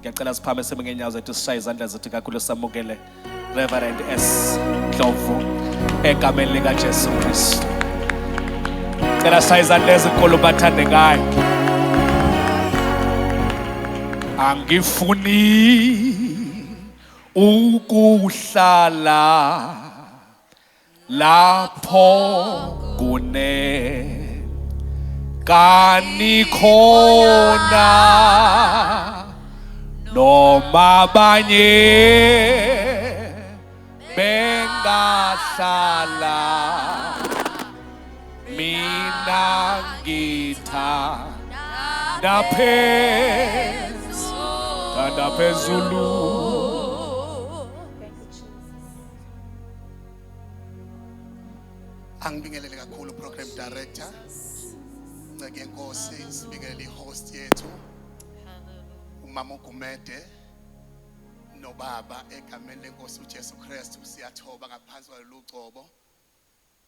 Ngiyacela siphame sime ngenyawo zethu sishaye izandla zethu kakhulu samukele Rev S Ndluovu egameni lika Jesu Kristu. Cela sishaye izandla ezinkulu bathande ngayo. Angifuni ukuhlala lapho kani khona noma abanye bengahlala mina ngithanda phezulu. Angibingelele kakhulu program director ngeke Nkosi, sibingelele host yethu uMama uGumede nobaba egameni lenkosi uJesu Kristu. Siyathoba ngaphansi kwalugcobo,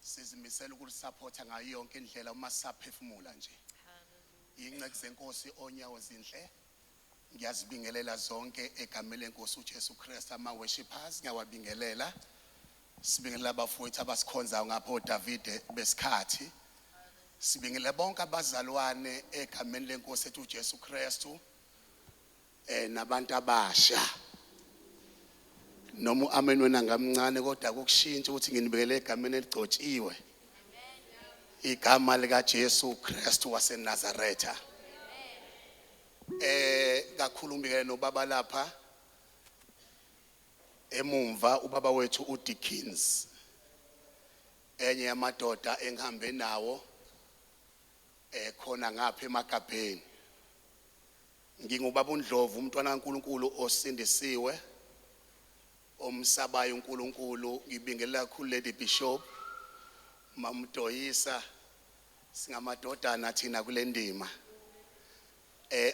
sizimisela ukulisupporta ngayo yonke indlela uma sisaphefumula nje. Ingceke zenkosi onyawo zinhle ngiyazibingelela zonke egameni lenkosi uJesu Kristu. Ama worshipers ngiyawabingelela, sibingelela abafowethu abasikhonzayo ngapho Davide besikhathi, sibingelela bonke abazalwane egameni lenkosi ethu uJesu Kristu, nabantu abasha noma amen wena ngamncane kodwa kokushintsha ukuthi nginibekele egameni eligcotshiwe, igama lika Jesu Kristu waseNazaretha. Kakhulu ngibekele nobaba lapha emumva, ubaba wethu uDickens, enye yamadoda engihambe nawo khona ngapha eMagabheni. Ngingubaba uNdlovu, umntwana kaNkulunkulu osindisiwe, omsabayo uNkulunkulu. Ngibingelela kakhulu Lady Bishop Mamdoyisa, singamadodana thina kule ndima.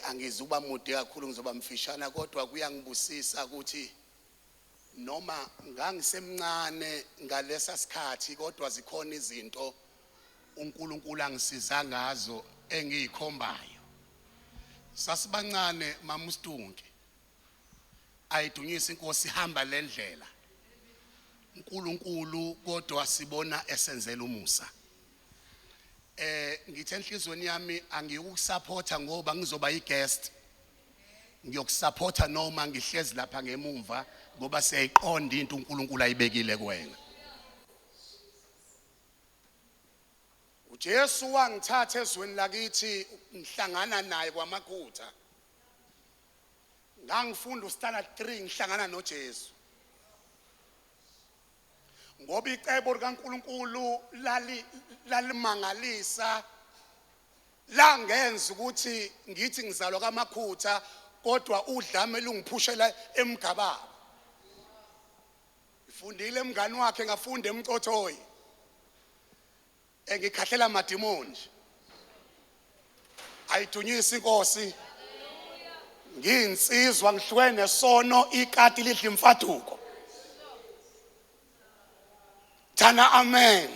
Angizuba mude kakhulu, ngizoba mfishana, kodwa kuyangibusisa ukuthi noma ngangisemncane ngalesa sikhathi kodwa zikhona izinto uNkulunkulu angisiza ngazo engiyikhombayo. Sasibancane Mama uStunke ayidunyisa inkosi ihamba le ndlela uNkulunkulu, kodwa sibona esenzela umusa. Ngithe enhlizweni yami angiyukusupporta ngoba ngizoba yiguest, ngiyokusupporta noma ngihlezi lapha ngemumva ngoba siyayiqonda into uNkulunkulu ayibekile kuwena. uJesu wangithatha ezweni lakithi ngihlangana naye kwaMakhutha. Ngangifunda uStandard 3 ngihlangana noJesu. Ngoba icebo likaNkulunkulu lalimangalisa, langenza ukuthi ngithi ngizalwa kwaMakhutha kodwa udlame lungiphushela emgababa. Ngifundile emngani wakhe, ngafunda eMcothoyi, engikhahlela amadimoni. Ayidunyisa inkosi. Nginsizwa ngihlwene sono, ikati lidla imfaduko. Thana amen.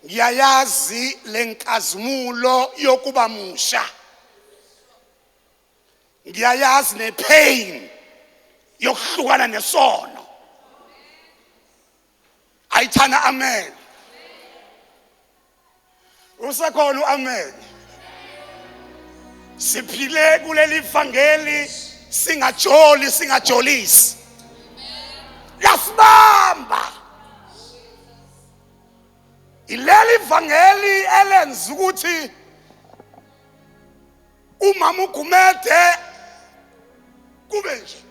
Ngiyayazi lenkazimulo yokuba musha. Ngiyayazi nepain yokuhlukana nesono. Ayithana amen. Usekhona amen. Siphile kuleli ivangeli singajolisi. Lasibamba. Ileli ivangeli elenza ukuthi uMama uGumede kube nje.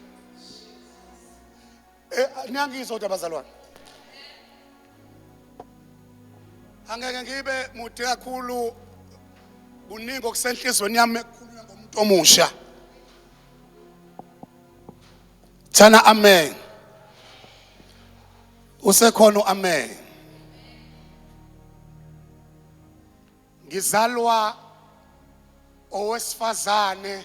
Niyangizwa abazalwane. Angeke ngibe mude kakhulu, kuningi okusenhlizweni yami ekhulunywa ngomuntu omusha. Thana amen. Usekhona amen. Ngizalwa owesifazane,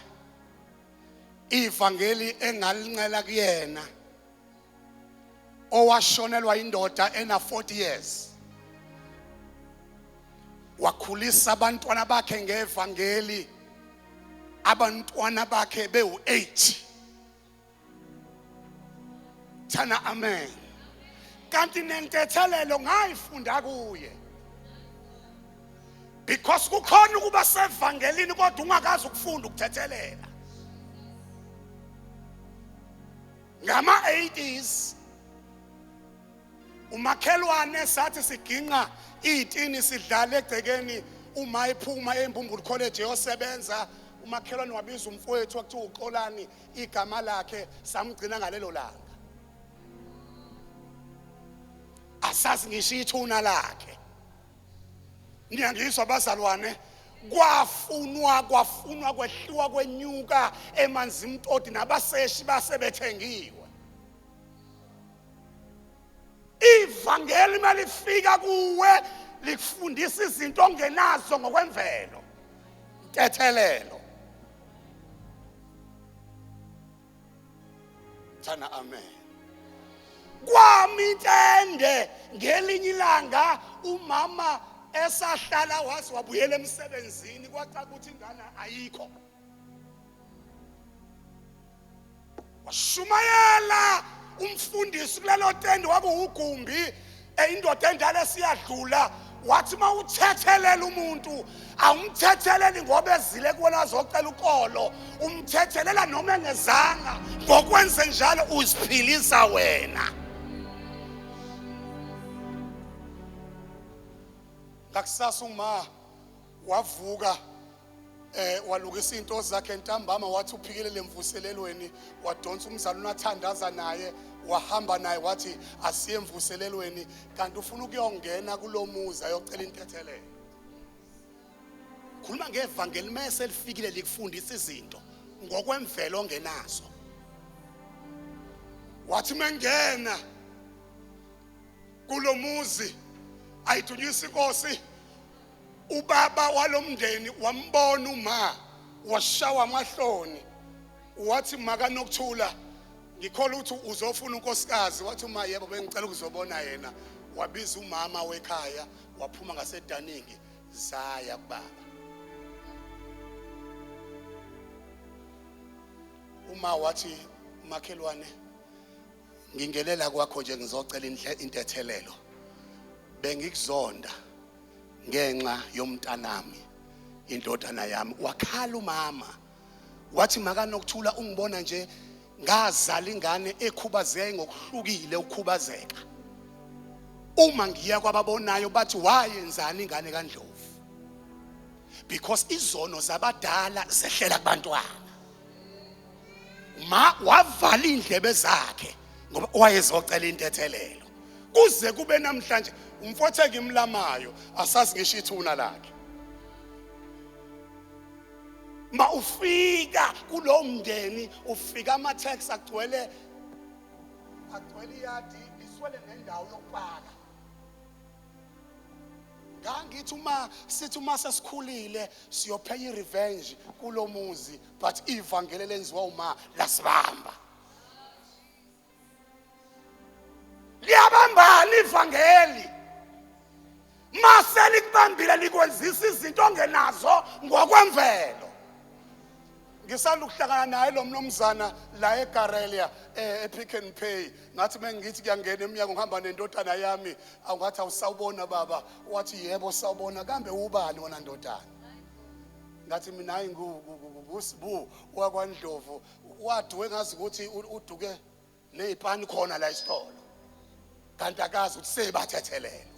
ivangeli engalincela kuyena, owashonelwa indoda ena 40 years. Wakhulisa abantwana bakhe ngevangeli abantwana bakhe bewu8. Thana amen. Kanti nentethelelo ngayifunda kuye. Because kukhona ukuba sevangelini kodwa ungakazi ukufunda ukuthethelela. Ngama 80s umakhelwane sathi siginqa itini sidlala egcekeni uma iphuma eMbumbulu College yosebenza umakhelwane wabiza umfowethu wakuthiwa uXolani igama lakhe samgcina ngalelo langa. Asazi ngisho ithuna lakhe. Ngiyangizwa abazalwane kwafunwa kwehliwa kwenyuka emanzi imtoti nabaseshi basebethengiwe. Ivangeli malifika kuwe likufundisa izinto ongenazo ngokwemvelo. Ntethelelo. Thana amen. Kwamitende ngelinye ilanga umama esahlala wazi wabuyela emsebenzini kwacaca ukuthi ingane ayikho. Washumayela umfundisi kulelo tende wabe ugumbi indoda endala siyadlula wathi mawuthethelela umuntu awumthetheleli ngoba ezile kuwona azocela ukolo umthethelela noma engezanga ngokwenze njalo uziphilisa wena. Ngakusasa uma wavuka walukisa into zakhe entambama wathi uphikile lemvuselelweni wadonsa umzali unathandaza naye wahamba naye wathi asiye emvuselelweni kanti ufuna ukuyongena kulomuzi ayocela intethelelo. Khuluma ngevangeli mase lifikile likufundisa izinto ngokwemvelo ongenazo. Wathi mengena kulomuzi ayithunyisa inkosi ubaba walomndeni wambona uma washawa amahloni wathi maka nokuthula ngikhola ukuthi uzofuna unkosikazi wathi uma yebo bengicela ukuzobona yena wabiza umama wekhaya waphuma ngasedaningi zaya kubaba. Uma wathi makhelwane ngingelela kwakho nje ngizocela intethelelo bengikuzonda ngenxa yomntanami indodana yami. Wakhala umama wathi maka nokuthula ungibona nje ngazala ingane ekhubazeke ngokuhlukile ukukhubazeka. Uma ngiya kwababonayo bathi wayenzani ingane kaNdlovu because izono zabadala zehlela kubantwana. Ma wavala indlebe zakhe ngoba wayezocela intethelelo kuze kube namhlanje umfowethu ngimlamayo asazi ngisho ithuna lakhe. Ma ufika kulo mndeni ufika ama-tax agcwele iyadi iswele nendawo yokupaka. Ngangithi uma sesikhulile siyophenya irevenge kulo muzi but ivangeli lenziwa uma lasibamba. Liyabambana ivangeli mase likubambile likwenzisa izinto ongenazo ngokwemvelo. Ngisanda ukuhlangana naye lo mnomzana la eGarelia ePick n Pay ngathi mengithi kuyangena eminyaka ngihamba nendodana yami awungathi awusawubona baba wathi yebo sawubona kambe ubani wona ndodana ngathi mina hayi ngusibu wakwaNdlovu waduke ngazi ukuthi uduke nezipani khona la isitolo kanti akazi ukuthi sebathethelela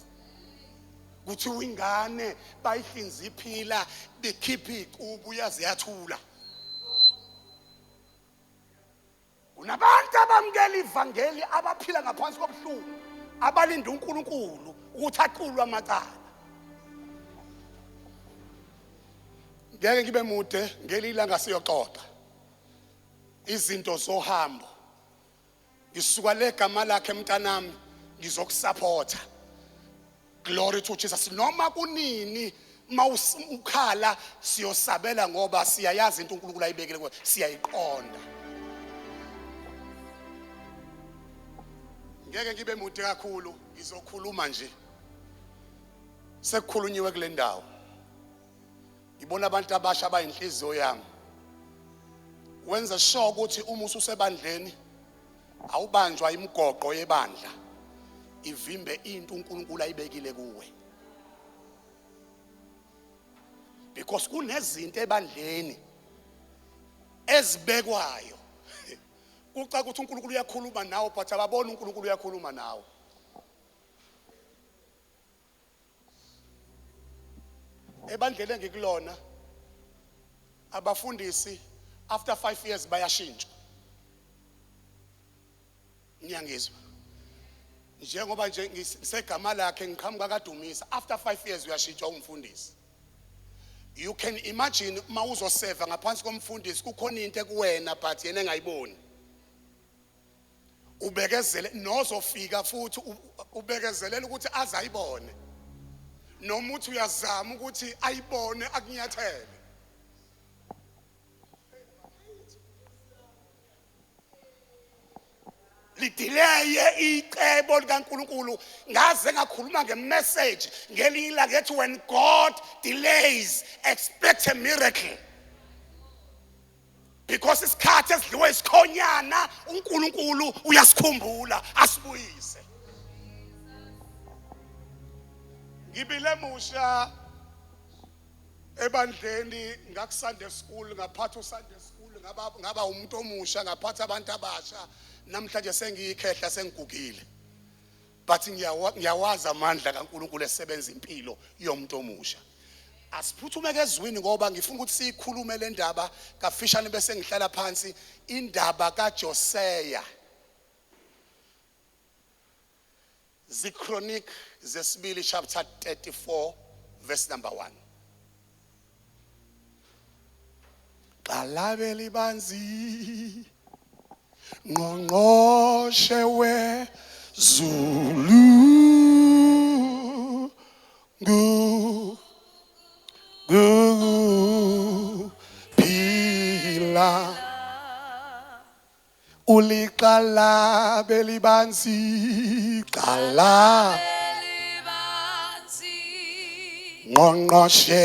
kuthi ingane bayihlinza iphila bekhipha iqubu yazi yathula. Unabantu abamkela ivangeli abaphila ngaphansi kobuhlungu abalinda uNkulunkulu ukuthi aqulwe amacala. Ngeke ngibe mude ngelilanga siyoxoxa izinto zohambo. Ngisuka legama lakhe mntanami ngizokusupporta. Glory to Jesus. Noma kunini mawukhala siyosabela ngoba siyayazi into uNkulunkulu ayibekile kuwe siyayiqonda. Ngeke ngibe mude kakhulu ngizokhuluma nje. Sekukhulunyiwe kule ndawo. Ngibona abantu abasha abayinhliziyo yami wenza sure ukuthi uma ususebandleni awubanjwa imigoqo yebandla ivimbe into uNkulunkulu ayibekile kuwe. Because kunezinto ebandleni ezibekwayo kuca ukuthi uNkulunkulu uyakhuluma nawe but ababona uNkulunkulu uyakhuluma nawe. Ebandleni engikulona abafundisi after 5 years bayashintsha. Ngiyangizwa njengoba nje ngisegama lakhe ngiqhamuka kaDumisa, after 5 years uyashintshwa umfundisi. You can imagine uma uzoseva ngaphansi komfundisi kukhona into kuwena but yena engayiboni. Ubekezele nozofika futhi ubekezelela ukuthi azayibone. Noma uthi uyazama ukuthi ayibone akunyathele. Lidileye icebo likaNkulunkulu. Ngaze ngakhuluma ngemessage ngelinye ilanga ethi when God delays expect a miracle. Because isikhathi esidliwe isikhonyana uNkulunkulu uyasikhumbula asibuyise. Ngibile musha ebandleni ngakuSunday school, ngaphatha uSunday school, ngaba umuntu omusha, ngaphatha abantu abasha. Namhlanje sengiyikhehla sengigugile. But ngiyawazi amandla kaNkulunkulu esebenza impilo yomuntu omusha. Asiphuthume kezwini ngoba ngifuna ukuthi sikhulume le ndaba kafishane bese ngihlala phansi indaba kaJosiah. Chronic zesibili chapter 34 verse number 1. Qalabe libanzi ngqongqoshe wezulu phila uliqalabe libanzi qala ngqongqoshe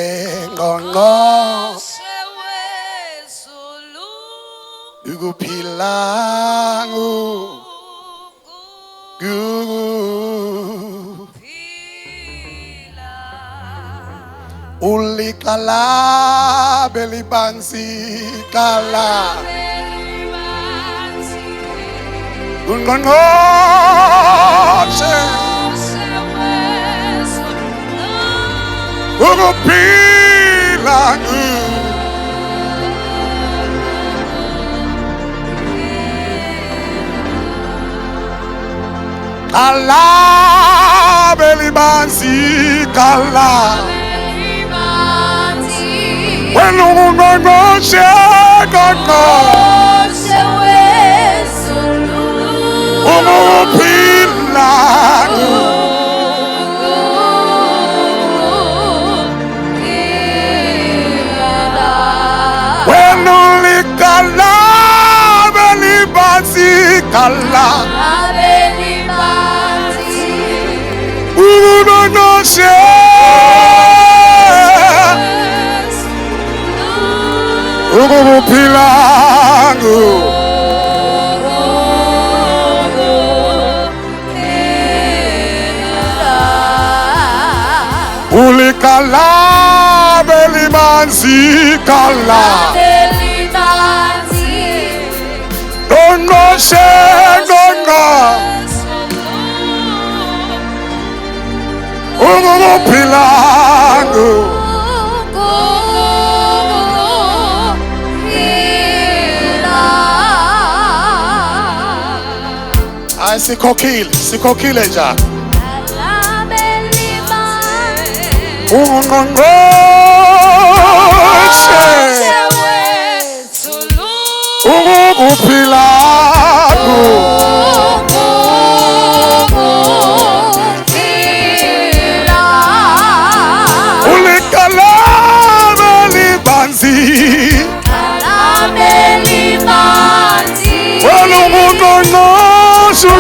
ukuphila uliqalabe libanzi qala ungqongqoshe ukuphila qalabe libanzi qala when ungqongqoshe ukuphila when uliqalabe libanzi qala ungqongqoshe ukuphila uliqalabe libanzi qala ungqongqoshe ukuphila ay sikhokhile njalo ungqongqoshe ukuphila uliqalabe libanzi ungqongqoshe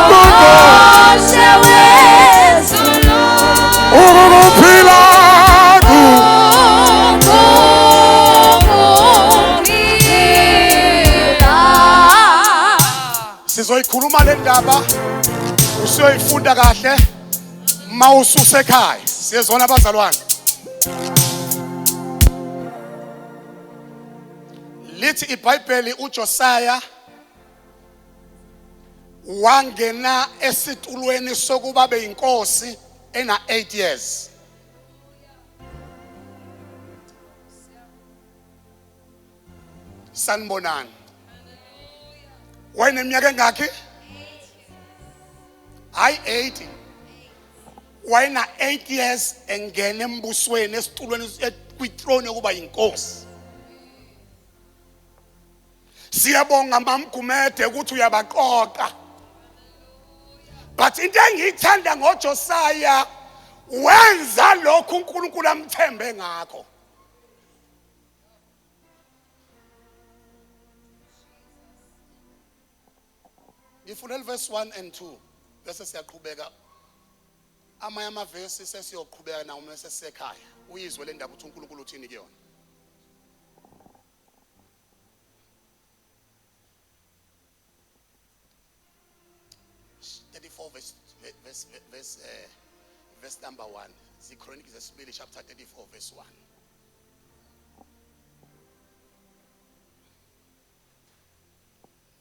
ukuphila Sizoyikhuluma le ndaba usiyoyifunda kahle mawususekhaya. Siyezona abazalwane. Lithi iBhayibheli uJosiah wangena esitulweni sokuba beyinkosi ena 8 years. Sanibonani. Wayeneminyaka engakhi? Hayi 80. Wayena 8 years engena embusweni esitulweni kwithrone yokuba yinkosi. Siyabonga mamgumede ukuthi uyabaqoqa. But into engiyithanda ngoJosiah wenza lokhu uNkulunkulu amthembe ngakho. Ngifundela verse 1 and 2 bese siyaqhubeka amanye amavesi sesiyoqhubeka nawo mase sisekhaya uyizwe le ndaba ukuthi uNkulunkulu uthini kuyona. Verse number 1. The Chronic zesibili chapter 34 verse 1.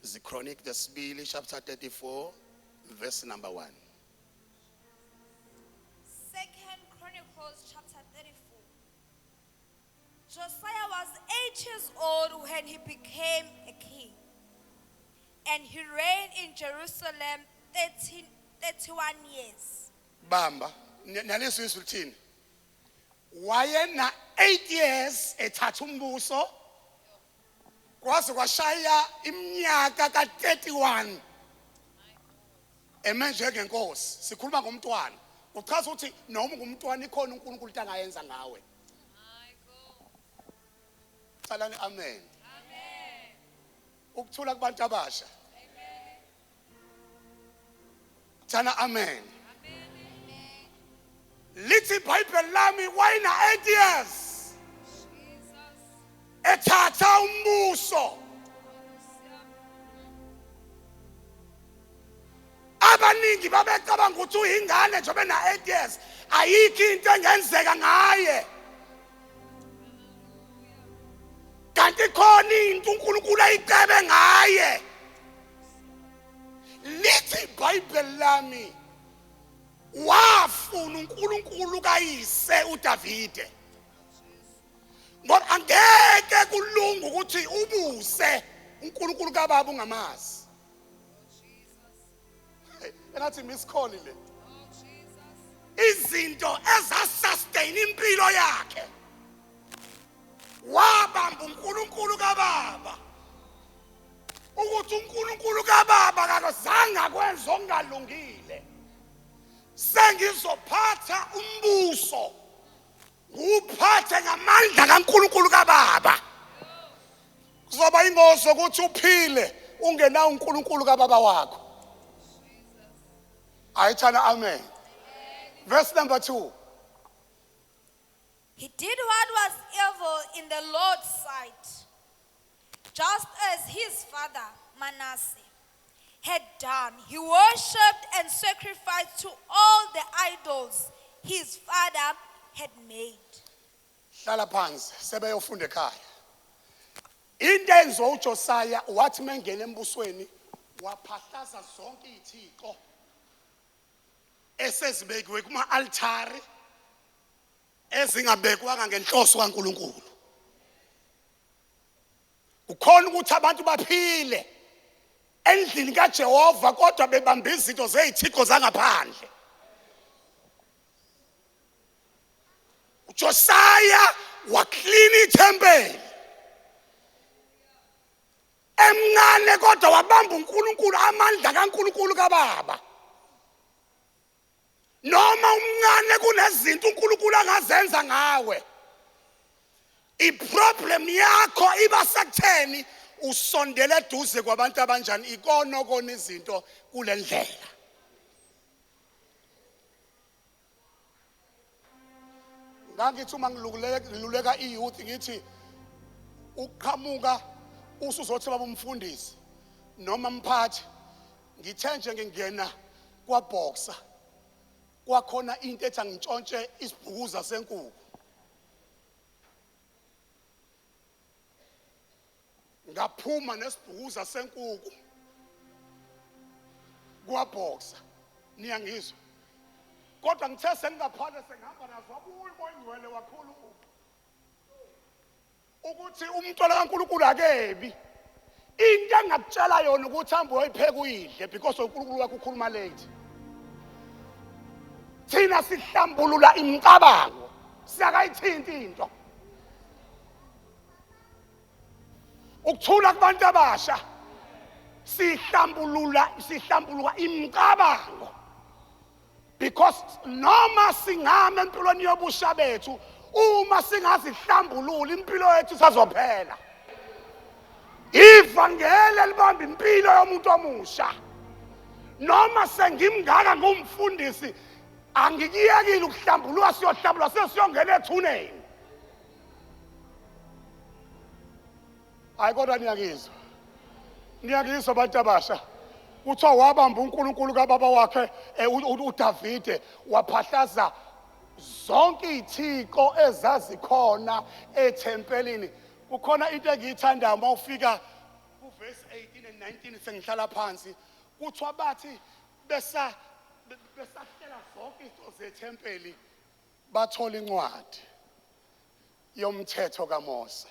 The Chronic zesibili chapter 34 verse number 1. Second Chronicles chapter 34. Josiah was 8 years old when he became a king, and he reigned in Jerusalem 31 years. Bamba nalesi isithini wayena 8 years ethatha umbuso kwaze kwashaya iminyaka ka31 emenje ngenkosi. Sikhuluma ngomntwana uchaza ukuthi noma ngumntwana ikhona uNkulunkulu angayenza ngawe. Salani amen. Amen. Ukuthula kubantu abasha. Amen. Thana amen. Lithi iBhayibheli lami wayena 8 years ethatha umbuso. Abaningi babecabanga ukuthi uyingane njengoba na 8 years ayikho into engenzeka ngaye. Kanti khona into uNkulunkulu ayicebe ngaye. Lithi iBhayibheli lami wafuna uNkulunkulu kayise uDavide. Ngoba angeke kulunga ukuthi ubuse uNkulunkulu kababa ungamazi. Engathi miss call le. Izinto ezasustain impilo yakhe. Wabamba uNkulunkulu kababa. Ukuthi uNkulunkulu kababa akazange akwenza okungalungile. Sengizophatha umbuso uphathe ngamandla kaNkulunkulu kababa. Kuzoba ingozi ukuthi uphile ungena uNkulunkulu kababa wakho. Ayithana amen. Verse number 2. He did what was evil in the Lord's sight, just as his father Manasseh had done. He worshipped and sacrificed to all the idols his father had made. Hlala phansi sebeyofunda ekhaya. Into enzo uJosiah wathi mengena embusweni waphahlaza zonke izithixo esezibekiwe kuma altari ezingabekwanga ngenhloso kaNkulunkulu. Ukhona ukuthi abantu baphile endlini kaJehova kodwa bebamba izinto zezithixo zangaphandle. uJosiah waklina ithempeli. Emncane kodwa wabamba uNkulunkulu amandla kaNkulunkulu kababa. Noma umncane kunezinto uNkulunkulu angazenza ngawe. Iproblem yakho iba sekutheni usondele eduze kwabantu abanjani ikono kona izinto kule ndlela. Ngangithi uma ngiluleka iyouth ngithi uqhamuka usuzothi baba umfundisi noma mphathi ngithe nje ngingena kwaboxer kwakhona into ethi angitshontshe isibhukuza senkukhu. Ngaphuma nesibhukuza senkukhu kwaboxer, niyangizwa? Kodwa ngithe sengingaphana sengihamba nazo abuyi moyingcwele wakhulu ukuthi umntwana kaNkulunkulu akebi. Into engakutshela yona ukuthi hamba uyoyipheka uyidle because uNkulunkulu wakho ukhuluma late. Thina sihlambulula imicabango, siyakayithinta into. Ukuthula kubantu abasha, sihlambulula imicabango. Because noma singama empilweni yobusha bethu, uma singazihlambulula impilo yethu sazophela. Ivangeli libamba impilo yomuntu omusha. Noma sengimngaka ngumfundisi, angikiyekile ukuhlambulula siyohlambulula sesiyongena ethuneni. Hayi kodwa niyakizwa. Niyakizwa abantu abasha. Kuthiwa wabamba uNkulunkulu kababa wakhe uDavide waphahlaza zonke izithixo ezazikhona ethempelini. Kukhona into engiyithandayo uma ufika kuverse 18 and 19 sengihlala phansi. Kuthiwa bathi besahlela zonke izinto zethempeli bathola incwadi yomthetho kaMose.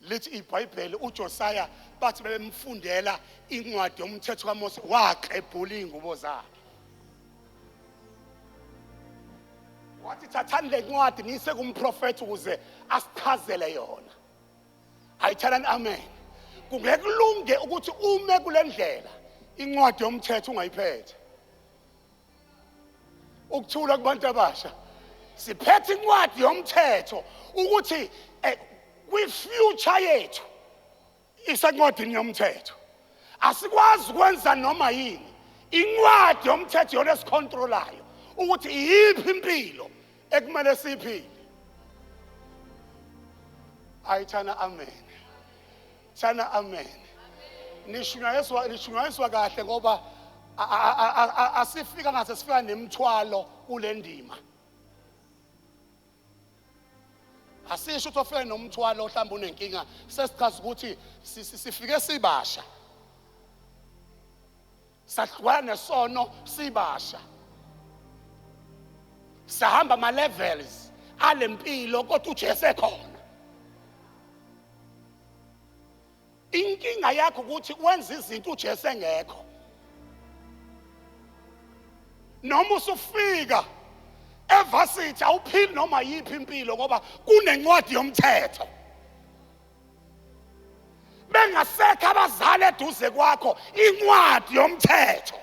Lithi iBhayibheli uJosiah bathi bemfundela incwadi yomthetho kaMose waqebhula ingubo zakhe. Wathi thathani le ncwadi niyise kumprofeti ukuze asichazele yona. Ayithalani amen. Kungekulunge ukuthi ume kule ndlela incwadi yomthetho ungayiphethe. Ukuthula kubantu abasha. Siphethe incwadi yomthetho ukuthi kwi-future yethu isancwadini yomthetho. Asikwazi ukwenza noma yini. Incwadi yomthetho yona esicontrolayo ukuthi iyiphi impilo ekumele siyiphile. Ayithana amen. Thana amen. Nishunyayiswa kahle ngoba asifika ngase sifika nemthwalo kule ndima. Asisho ukuthi ofike nomthwalo mhlawumbe unenkinga, sesichaza ukuthi sifike sibasha. Sahlwana nesono sibasha. Sahamba ama levels alempilo kodwa uJesu ekhona. Inkinga yakho ukuthi wenza izinto uJesu engekho. Noma usufika evasithi awuphili noma yiphi impilo ngoba kunencwadi yomthetho. Bengasekho abazali eduze kwakho incwadi yomthetho.